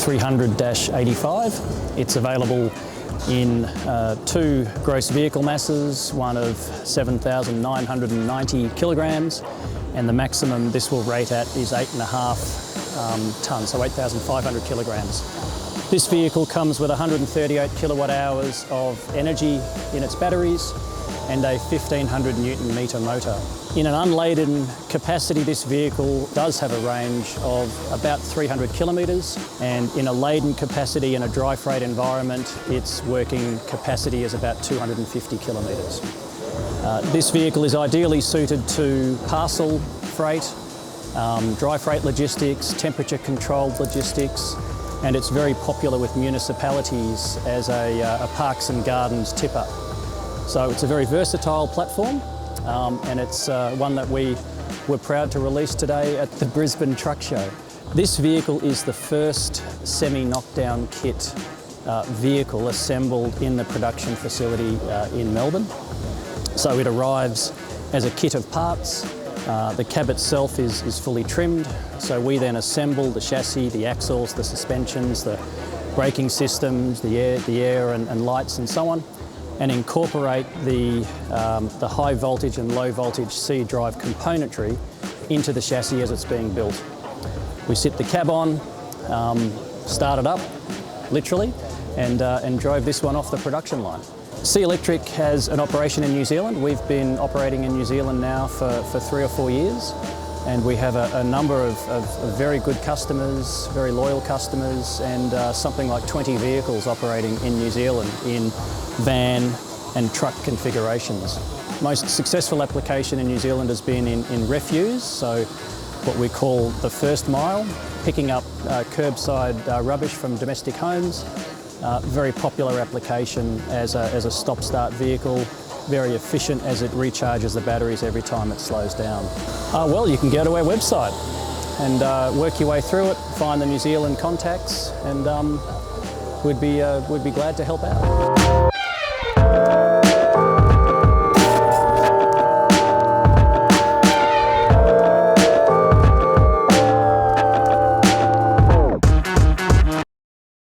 300-85. It's available in two gross vehicle masses, one of 7,990 kilograms, and the maximum this will rate at is 8.5 tonnes, so 8,500 kilograms. This vehicle comes with 138 kilowatt hours of energy in its batteries and a 1,500 Newton metre motor. In an unladen capacity, this vehicle does have a range of about 300 kilometres, and in a laden capacity in a dry freight environment, its working capacity is about 250 kilometres. This vehicle is ideally suited to parcel freight, dry freight logistics, temperature controlled logistics, and it's very popular with municipalities as a parks and gardens tipper. So it's a very versatile platform, and it's one that we were proud to release today at the Brisbane Truck Show. This vehicle is the first semi-knockdown kit vehicle assembled in the production facility in Melbourne. So it arrives as a kit of parts. The cab itself is fully trimmed, so we then assemble the chassis, the axles, the suspensions, the braking systems, the air and lights and so on, and incorporate the high voltage and low voltage C-drive componentry into the chassis as it's being built. We sit the cab on, start it up, literally, and drove this one off the production line. C Electric has an operation in New Zealand. We've been operating in New Zealand now for 3 or 4 years, and we have a number of very good customers, very loyal customers, and something like 20 vehicles operating in New Zealand in van and truck configurations. Most successful application in New Zealand has been in refuse, so what we call the first mile, picking up curbside rubbish from domestic homes. Very popular application as a stop-start vehicle, very efficient as it recharges the batteries every time it slows down. Well, you can go to our website and work your way through it, find the New Zealand contacts, and we'd be glad to help out.